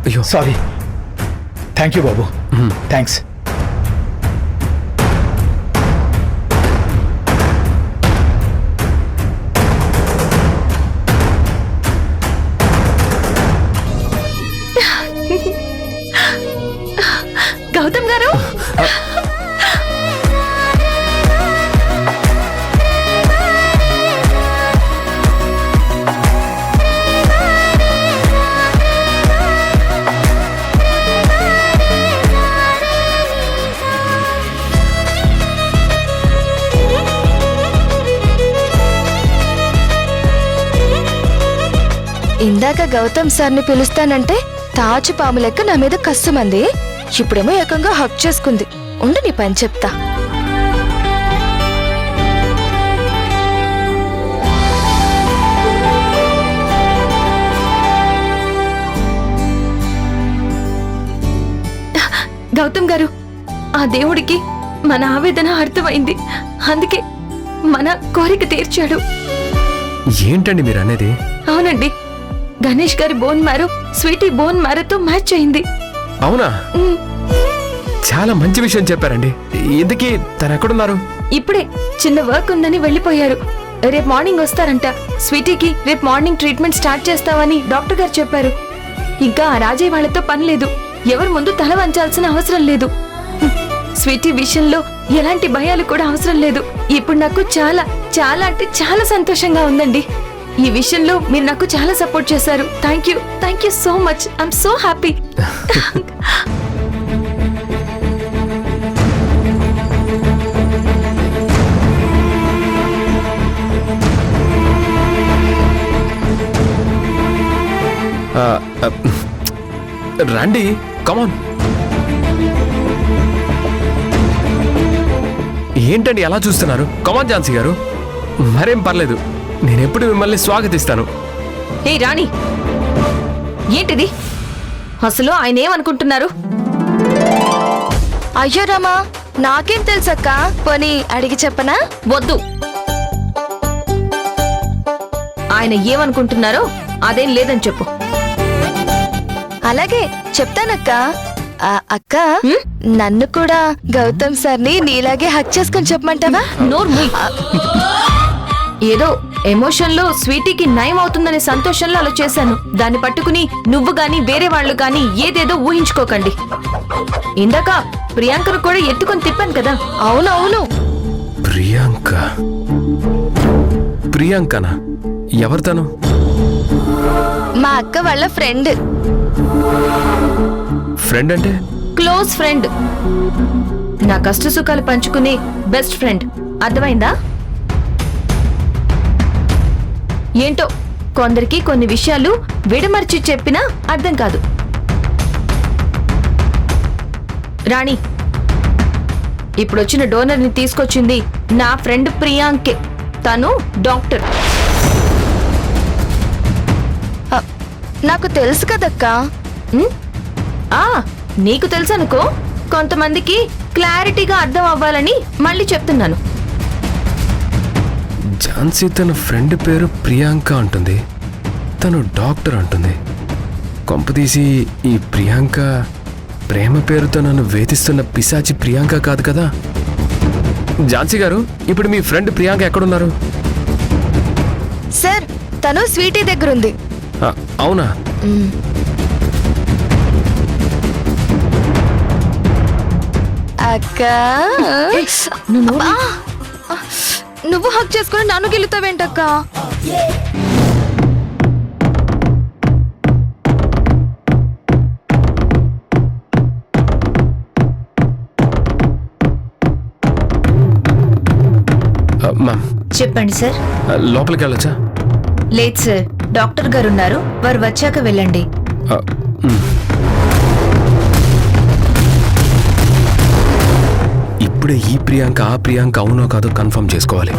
అయ్యో sorry. Thank you బాబు. Thanks. Gautam గారు, ఇందాక గౌతమ్ సార్ని పిలుస్తానంటే తాచు పాము లెక్క నా మీద కస్సుమంది. ఇప్పుడేమో ఏకంగా హక్ చేసుకుంది. ఉండు నీ పని చెప్తా. గౌతమ్ గారు, ఆ దేవుడికి మన ఆవేదన అర్థమైంది. అందుకే మన కోరిక తీర్చాడు. ఏంటండి మీరు అనేది? అవునండి, గణేష్ గారి బోన్ మ్యారో స్వీటీ బోన్ మ్యారోతో మ్యాచ్ అయింది. అవునా? చాలా మంచి విషయం చెప్పారండి. ఇంతకీ తను ఎక్కడున్నారు? ఇప్పుడే చిన్న వర్క్ ఉందని వెళ్ళిపోయారు. రేపు మార్నింగ్ వస్తారంట. స్వీటీకి రేపు మార్నింగ్ ట్రీట్మెంట్ స్టార్ట్ చేస్తామని డాక్టర్ గారు చెప్పారు. ఇంకా ఆ రాజయ్య వాళ్ళతో పని లేదు. ఎవరి ముందు తల వంచాల్సిన అవసరం లేదు. స్వీటీ విషయంలో ఎలాంటి భయాలు కూడా అవసరం లేదు. ఇప్పుడు నాకు చాలా చాలా అంటే చాలా సంతోషంగా ఉందండి. ఈ విషయంలో మీరు నాకు చాలా సపోర్ట్ చేశారు. Thank you so much. I'm so happy. రండి, కమాన్. ఏంటండి అలా చూస్తున్నారు? కమాన్ ఝాన్సీ గారు, మరేం పర్లేదు. నేనెప్పుడు మిమ్మల్ని స్వాగతిస్తాను. ఏ రాణి, ఏంటిది? అసలు ఆయన ఏమనుకుంటున్నారు? అయ్యో రామా, నాకేం తెలుసక్క. పోనీ అడిగి చెప్పనా? వద్దు. ఆయన ఏమనుకుంటున్నారో అదేం లేదని చెప్పు. అలాగే చెప్తానక్క. అక్క, నన్ను కూడా గౌతమ్ సార్ని నీలాగే హక్ చేసుకొని చెప్పమంటావా? నోర్మూయ్. ఏదో ఎమోషన్ లో స్వీటీకి నయం అవుతుందనే సంతోషంలో అలా చేశాను. దాన్ని పట్టుకుని నువ్వు గాని వేరే వాళ్ళు గాని ఏదేదో ఊహించుకోకండి. ఇందాక ప్రియాంకను కూడా ఎత్తుకొని తిప్పాను కదా. అవునవును. ప్రియాంకనా? ఎవరు తను? మా అక్క వాళ్ళ ఫ్రెండ్. ఫ్రెండ్ అంటే? Close friend. నా కష్ట సుఖాలు పంచుకునే బెస్ట్ ఫ్రెండ్. అర్థమైందా? ఏంటో కొందరికి కొన్ని విషయాలు విడమర్చి చెప్పినా అర్థం కాదు. రాణి, ఇప్పుడొచ్చిన డోనర్ని తీసుకొచ్చింది నా ఫ్రెండ్ ప్రియాంకే. తను డాక్టర్. నాకు తెలుసు కదక్క. నీకు తెలుసు అనుకో. కొంతమందికి క్లారిటీగా అర్థం అవ్వాలని మళ్ళీ చెప్తున్నాను. ఝాన్సీ తన ఫ్రెండ్ పేరు ప్రియాంక అంటుంది, తను డాక్టర్ అంటుంది. కొంపదీసి ఈ ప్రియాంక ప్రేమ పేరుతో నన్ను వేధిస్తున్న పిశాచి ప్రియాంక కాదు కదా? ఝాన్సీ గారు, ఇప్పుడు మీ ఫ్రెండ్ ప్రియాంక ఎక్కడున్నారు? సార్, తను స్వీటీ దగ్గర ఉంది. అవునా? అక్క, నువ్వు హక్ చేసుకుని నన్ను గెలుతావేంటక్క? చెప్పండి సార్. లోపలికి వెళ్ళొచ్చా? లేదు సార్, డాక్టర్ గారు ఉన్నారు. వారు వచ్చాక వెళ్ళండి. ఇప్పుడే ఈ ప్రియాంక ఆ ప్రియాంక అవునో కాదో కన్ఫర్మ్ చేసుకోవాలి.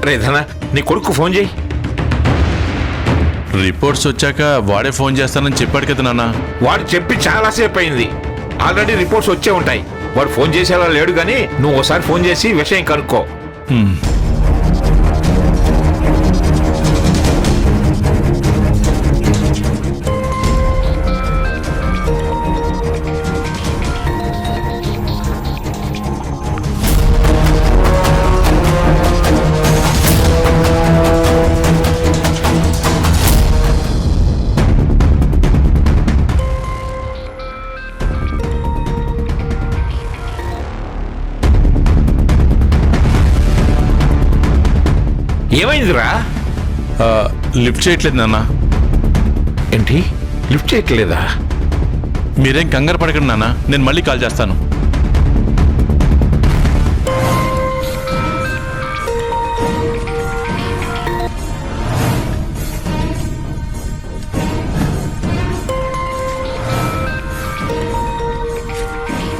రే ధన నీ కొడుకు ఫోన్ చేయి. రిపోర్ట్స్ వచ్చాక వాడే ఫోన్ చేస్తానని చెప్పాడు కదా నాన్న. వాడు చెప్పి చాలాసేపు అయింది. ఆల్రెడీ రిపోర్ట్స్ వచ్చే ఉంటాయి. వాడు ఫోన్ చేసేలా లేడు కానీ నువ్వు ఒకసారి ఫోన్ చేసి విషయం కనుక్కో. ఏమైందిరా? లిఫ్ట్ చేయట్లేదు నాన్న. ఏంటి లిఫ్ట్ చేయట్లేదా? మీరేం కంగారు పడకండి నాన్న, నేను మళ్ళీ కాల్ చేస్తాను.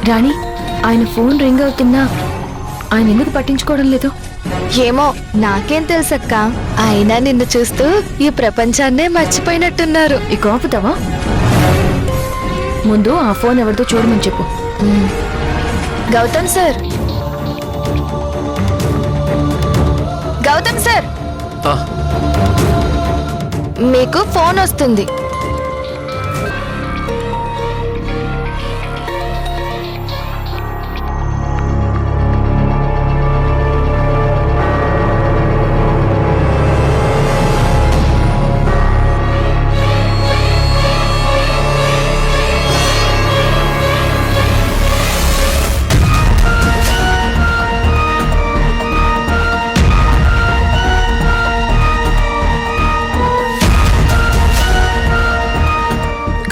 రాణి, ఆయన ఫోన్ రింగ్ అవుతున్నా ఆయన ఎందుకు పట్టించుకోవడం లేదు? ఏమో నాకేం తెలుసక్క, అయినా నిన్ను చూస్తూ ఈ ప్రపంచాన్నే మర్చిపోయినట్టున్నారు. ఇక ఆపుతావా? ముందు ఆ ఫోన్ ఎవరితో చూడమని చెప్పు. గౌతమ్ సార్, గౌతమ్ సార్, మీకు ఫోన్ వస్తుంది.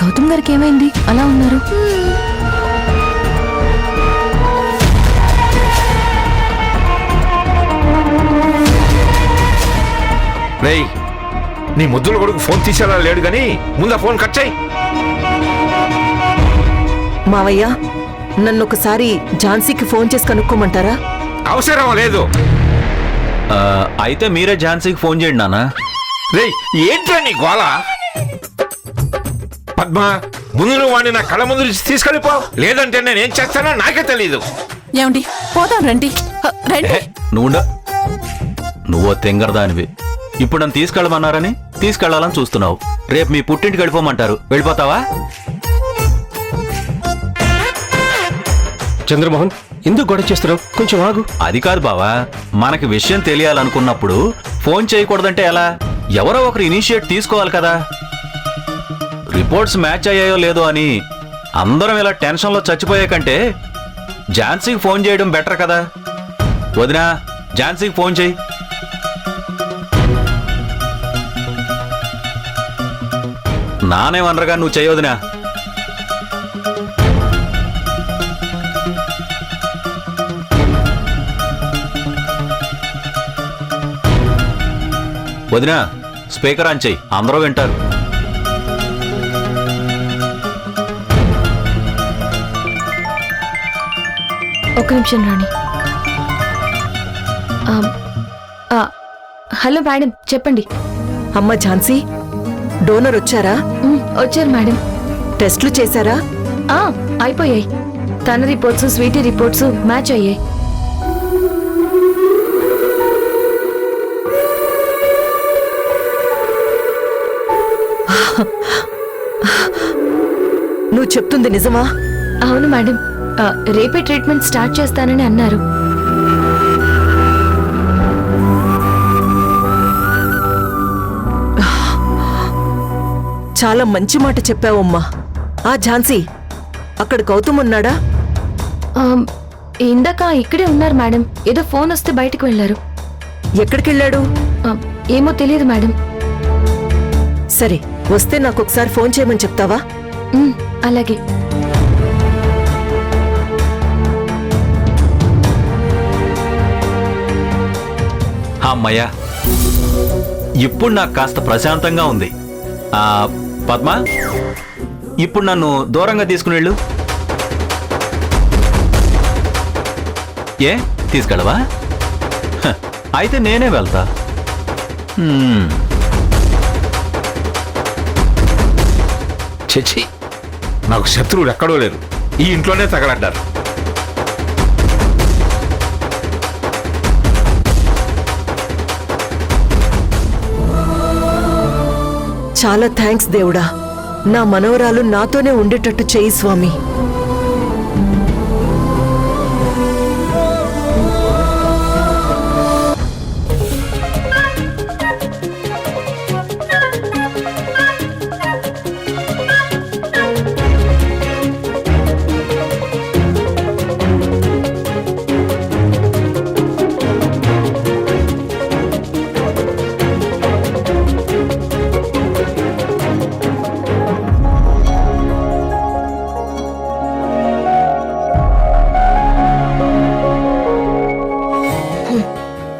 గౌతమ్ గారికి ఏమైంది అలా ఉన్నారు? రేయ్, నీ ముద్దుల కొడుకు ఫోన్ తీసేలా లేడు కానీ ముందు ఆ ఫోన్ కట్ చేయి. మావయ్య, నన్ను ఒకసారి ఝాన్సీకి ఫోన్ చేసి కనుక్కోమంటారా? అవసరం లేదు. అయితే మీరే ఝాన్సీకి ఫోన్ చేయండి నాన్న. రేయ్, ఏంట్రా నీ గోళ? పద్మ, ముందు నువ్వు వాడిని నా కళ్ళ ముందు నుంచి తీసుకెళ్ళిపో, లేదంటే నేను ఏం చేస్తానో నాకే తెలీదు. ఏమండి, పోదాం రండి. రండి. నువ్వు తెంగరదానివి. ఇప్పుడు నన్ను తీసుకెళ్ళమన్నారని తీసుకెళ్లాలని చూస్తున్నావు. రేపు మీ పుట్టింటికి వెళ్ళిపోమంటారు, వెళ్ళిపోతావా? చంద్రమోహన్, ఎందుకు గొడవ చేస్తున్నావు? కొంచెం ఆగు. అది కాదు బావా, మనకి విషయం తెలియాలనుకున్నప్పుడు ఫోన్ చేయకూడదంటే ఎలా? ఎవరో ఒకరు ఇనిషియేట్ తీసుకోవాలి కదా. రిపోర్ట్స్ మ్యాచ్ అయ్యాయో లేదో అని అందరం ఇలా టెన్షన్లో చచ్చిపోయే కంటే ఝాన్సీకి ఫోన్ చేయడం బెటర్ కదా. వదినా, ఝాన్సీకి ఫోన్ చేయి. నానేమనరుగా, నువ్వు చేయొదినా. వదినా, స్పీకర్ ఆన్ చెయ్యి, అందరూ వింటారు. ఒక్క నిమిషం రాణి. హలో మేడం, చెప్పండి. అమ్మ ఝాన్సీ, డోనర్ వచ్చారా? వచ్చారు మేడం. టెస్ట్లు చేశారా? అయిపోయాయి. తన రిపోర్ట్స్, స్వీటీ రిపోర్ట్స్ మ్యాచ్ అయ్యాయి. నువ్వు చెప్తుంది నిజమా? అవును మేడం, రేపే ట్రీట్మెంట్ స్టార్ట్ చేస్తానని అన్నారు. చాలా మంచి మాట చెప్పావమ్మా. ఆ ఝాన్సీ, అక్కడ గౌతమ్ ఉన్నాడా? ఇందాక ఇక్కడే ఉన్నారు మేడం. ఏదో ఫోన్ వస్తే బయటకు వెళ్లారు. ఎక్కడికెళ్ళాడు? ఏమో తెలియదు మేడం. సరే, వస్తే నాకు ఒకసారి ఫోన్ చేయమని చెప్తావా? అలాగే. అమ్మయ్యా, ఇప్పుడు నాకు కాస్త ప్రశాంతంగా ఉంది. పద్మ, ఇప్పుడు నన్ను దూరంగా తీసుకుని వెళ్ళు. ఏ తీసుకెళ్ళవా? అయితే నేనే వెళ్తా. చచ్చి, నాకు శత్రువులు ఎక్కడో లేరు, ఈ ఇంట్లోనే తగలడ్డారు. చాలా థ్యాంక్స్ దేవుడా, నా మనవరాలు నాతోనే ఉండేటట్టు చేయి స్వామి.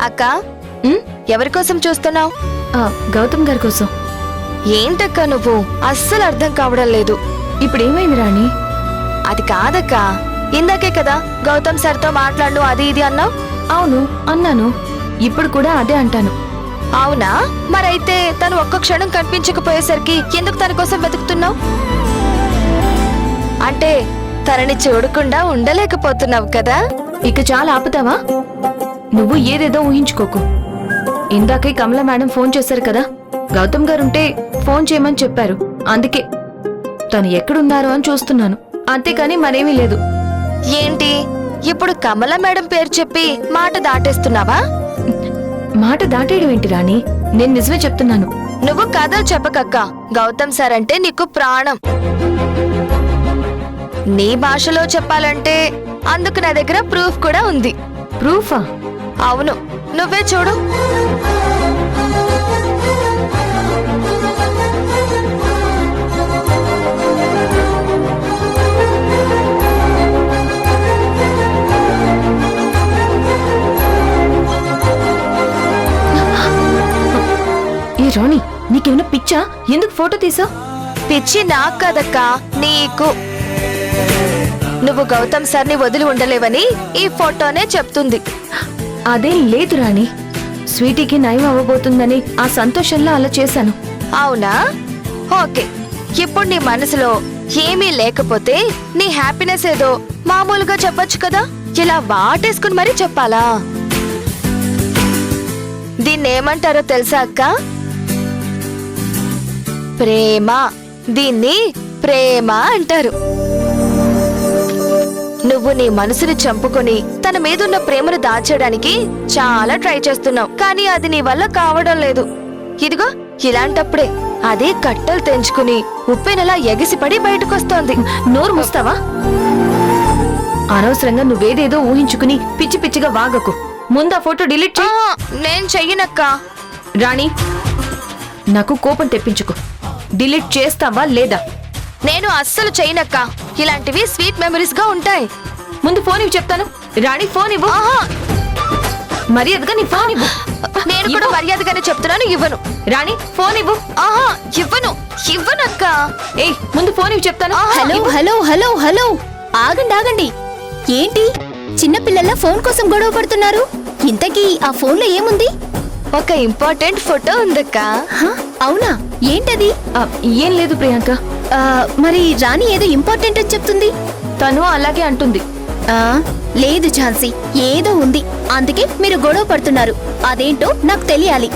అక్క ఎవరి కోసం చూస్తున్నావు? గౌతమ్ గారి కోసం. ఏంటక్క నువ్వు అస్సలు అర్థం కావడం లేదు. ఇప్పుడు ఏమైంది రాణి? అది కాదక్క, ఇందాకే కదా గౌతమ్ సార్తో మాట్లాడు అది ఇది అన్నావు. అవును అన్నాను, ఇప్పుడు కూడా అదే అంటాను. అవునా? మరైతే తను ఒక్క క్షణం కనిపించకపోయేసరికి ఎందుకు తన కోసం వెతుకుతున్నావు? అంటే తనని చూడకుండా ఉండలేకపోతున్నావు కదా? ఇక చాలా ఆపుతావా? నువ్వు ఏదేదో ఊహించుకోకు. ఇందాకే కమల మేడం ఫోన్ చేశారు కదా, గౌతమ్ గారుంటే ఫోన్ చేయమని చెప్పారు. అందుకే తను ఎక్కడున్నారో అని చూస్తున్నాను, అంతేకాని మరేమీ లేదు. ఏంటి ఇప్పుడు కమల మేడం పేరు చెప్పి మాట దాటేస్తున్నావా? మాట దాటేయడం ఏంటి రాణి? నేను నిజమే చెప్తున్నాను. నువ్వు కథలు చెప్పకక్క. గౌతమ్ సార్ అంటే నీకు ప్రాణం. నీ భాషలో చెప్పాలంటే అందుకు నా దగ్గర ప్రూఫ్ కూడా ఉంది. ప్రూఫా? అవును, నువ్వే చూడు. ఏ రాణి, నీకేమైనా పిచ్చా? ఎందుకు ఫోటో తీసా? పిచ్చి నాకు కదక్కా, నీకు. నువ్వు గౌతమ్ సార్ని వదిలి ఉండలేవని ఈ ఫోటోనే చెప్తుంది. అదేం లేదు రాణి, స్వీటీకి నయం అవ్వబోతుందని ఆ సంతోషంలో అలా చేశాను. అవునా? ఓకే, ఇప్పుడు నీ మనసులో ఏమీ లేకపోతే నీ హ్యాపీనెస్ ఏదో మామూలుగా చెప్పొచ్చు కదా. ఇలా వాటేసుకుని మరీ చెప్పాలా? దీన్నేమంటారో తెలుసా అక్క? ప్రేమ. దీన్ని ప్రేమ అంటారు. నువ్వు నీ మనసుని చంపుకొని తన మీదున్న ప్రేమను దాచేయడానికి చాలా ట్రై చేస్తున్నావు, కానీ అది నీ వల్ల కావడం లేదు. ఇదిగో ఇలాంటప్పుడే అదే కట్టలు తెంచుకుని ఉప్పెనలా ఎగిసిపడి బయటకొస్తోంది. నోరు మూస్తావా? అనవసరంగా నువ్వేదేదో ఊహించుకుని పిచ్చి పిచ్చిగా వాగకు. ముందు ఆ ఫోటో డిలీట్ చేయి. నేను చెయ్యనక్క. రాణి, నాకు కోపం తెప్పించుకో. డిలీట్ చేస్తావా లేదా? నేను అస్సలు చెయ్యనక్క. ఇలాంటివి స్వీట్ మెమరీస్ గా ఉంటాయి. ముందు ఫోన్ ఇవ్వు చెప్తాను. రాణి ఫోన్ ఇవ్వు. మర్యాదగా నీ ఫోన్ ఇవ్వు. నేను కూడా మర్యాదగానే చెప్తున్నాను, ఇవ్వను. రాణి ఫోన్ ఇవ్వు. ఇవ్వను, ఇవ్వనక్క. ఏయ్, ముందు ఫోన్ ఇవ్వు చెప్తాను. హలో హలో హలో హలో, ఆగండి ఆగండి. ఏంటి చిన్నపిల్లల ఫోన్ కోసం గొడవ పడుతున్నారు? ఇంతకీ ఆ ఫోన్లో ఏముంది? ఒక ఇంపార్టెంట్ ఫోటో ఉందక్క. అవునా? ఏంటది? ఏం లేదు ప్రియాంక. మరి రాణి ఏదో ఇంపార్టెంట్ అని చెప్తుంది. తను అలాగే అంటుంది. లేదు ఝాన్సీ, ఏదో ఉంది, అందుకే మీరు గొడవ పడుతున్నారు. అదేంటో నాకు తెలియాలి.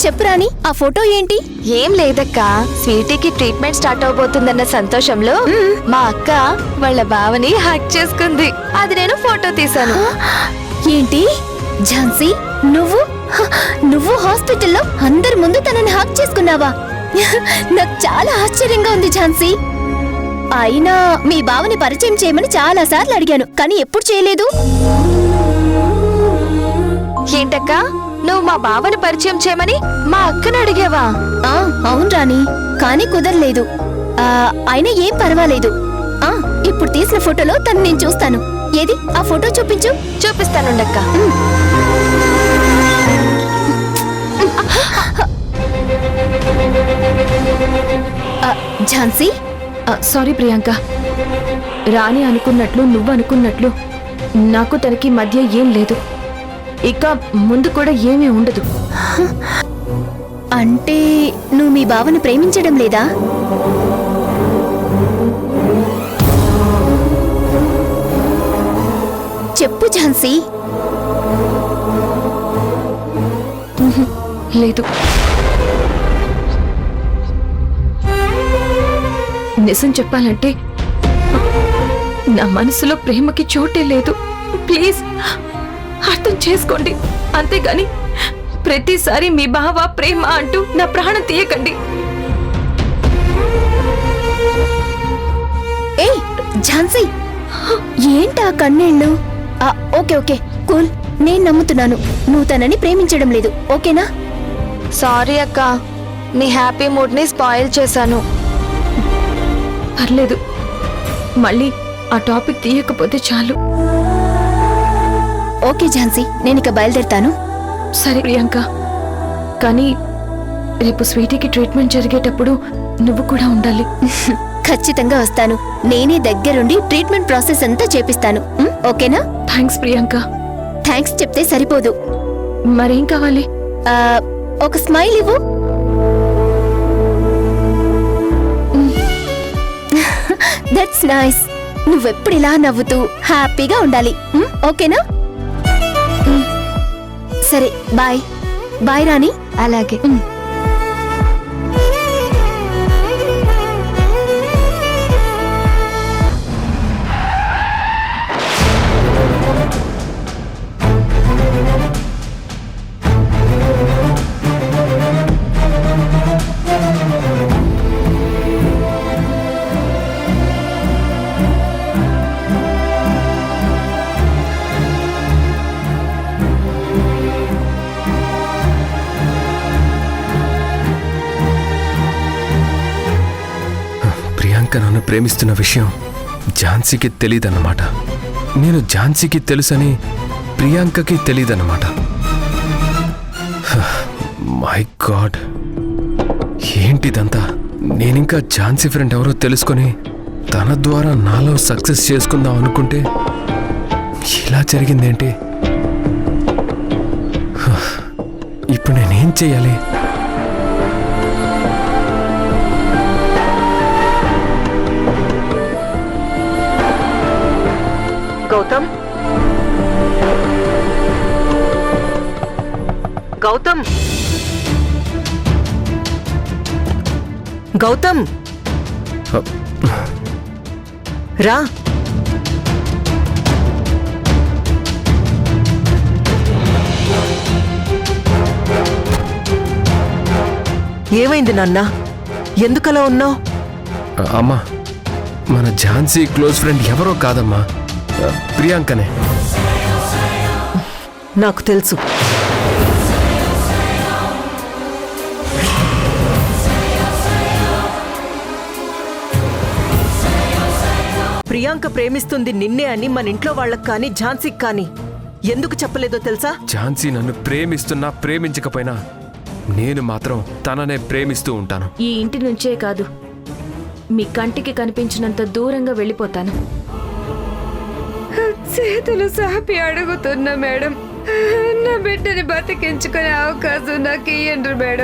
చెప్పు రాణి, ఆ ఫోటో ఏంటి? ఏం లేదక్క, స్వీటీకి ట్రీట్మెంట్ స్టార్ట్ అవబోతుందన్న సంతోషంలో మా అక్క వాళ్ళ బావని హక్ చేసుకుంది. అది నేను ఫోటో తీశాను. ఏంటి ఝాన్సీ, నువ్వు హాస్పిటల్లో అందరి ముందు తనని హక్ చేసుకున్నావా? నాకు చాలా ఆశ్చర్యంగా ఉంది ఝాన్సీ. అయినా మీ బావని పరిచయం చేయమని చాలా సార్లు అడిగాను, కానీ ఎప్పుడు చేయలేదు. ఏంటక్క, నువ్వు మా బావని పరిచయం చేయమని మా అక్కని అడిగావా? అవును రాణి, కానీ కుదరలేదు. అయినా ఏం పర్వాలేదు. ఇప్పుడు తీసిన ఫోటోలో తను నేను చూస్తాను. ఏది ఆ ఫోటో చూపించు. చూపిస్తానుండక్క. ఝాన్సీ, సారీ ప్రియాంక. రాణి అనుకున్నట్లు నువ్వు అనుకున్నట్లు నాకు తనకి మధ్య ఏం లేదు. ఇక ముందు కూడా ఏమీ ఉండదు. అంటే నువ్వు మీ బావను ప్రేమించడం లేదా? చెప్పు ఝాన్సీ. లేదు, నిజం చెప్పాలంటే నా మనసులో ప్రేమకి చోటే లేదు. ప్లీజ్ అర్థం చేసుకోండి. అంతేగాని ప్రతిసారి మీ బావ ప్రేమ అంటూ నా ప్రాణం తీయకండి. ఏయ్ ఝాన్సీ, ఏంటా కన్నీళ్ళు? ఓకే ఓకే కూల్, నేను నమ్ముతున్నాను నువ్వు తనని ప్రేమించడం లేదు. ఓకేనా? సారీ అక్క, నీ హ్యాపీ మూడ్ ని స్పాయిల్ చేశాను. పర్లేదు, మళ్ళీ ఆ టాపిక్ తీయకపోతే చాలు. ఓకే ఝాన్సీ, నేను ఇక బయలుదేరుతాను. సరే ప్రియాంక, కానీ రేపు స్వీటీకి ట్రీట్మెంట్ జరిగేటప్పుడు నువ్వు కూడా ఉండాలి. ఖచ్చితంగా వస్తాను. నేనే దగ్గరుండి ట్రీట్మెంట్ ప్రాసెస్ అంతా చేపిస్తాను. ఓకేనా? థ్యాంక్స్ ప్రియాంక. థ్యాంక్స్ చెప్తే సరిపోదు. మరేం కావాలి? ఒక స్మైల్ ఇవ్వు. That's nice. నువ్వెప్పుడు ఇలా నవ్వుతూ హ్యాపీగా ఉండాలి. ఓకేనా? సరే బాయ్. బాయ్ రాణి. అలాగే. ప్రియాంక నన్ను ప్రేమిస్తున్న విషయం ఝాన్సీకి తెలీదన్నమాట. నేను ఝాన్సీకి తెలుసని ప్రియాంకకి తెలీదన్నమాట. మై గాడ్, ఏంటిదంతా? నేనింకా ఝాన్సీ ఫ్రెండ్ ఎవరో తెలుసుకొని తన ద్వారా నాలో సక్సెస్ చేసుకుందాం అనుకుంటే ఇలా జరిగిందేంటి? ఇప్పుడు నేనేం చెయ్యాలి? గౌతమ్, గౌతమ్, గౌతమ్, రా. ఏమైంది నాన్న? ఎందుకలా ఉన్నావు? అమ్మా, మన ఝాన్సీ క్లోజ్ ఫ్రెండ్ ఎవరో కాదమ్మా, ప్రియాంకనే. నాకు తెలుసు. ప్రియాంక ప్రేమిస్తుంది నిన్నే అని మన ఇంట్లో వాళ్ళకి కానీ ఝాన్సీకి కానీ ఎందుకు చెప్పలేదో తెలుసా? ఝాన్సీ నన్ను ప్రేమిస్తున్నా ప్రేమించకపోయినా నేను మాత్రం తననే ప్రేమిస్తూ ఉంటాను. ఈ ఇంటి నుంచే కాదు, మీ కంటికి కనిపించినంత దూరంగా వెళ్ళిపోతాను. చేతులు సాపి అడుగుతున్నా మేడం, నా బిడ్డని బతికించుకునే అవకాశం నాకు ఇయ్యండి మేడం.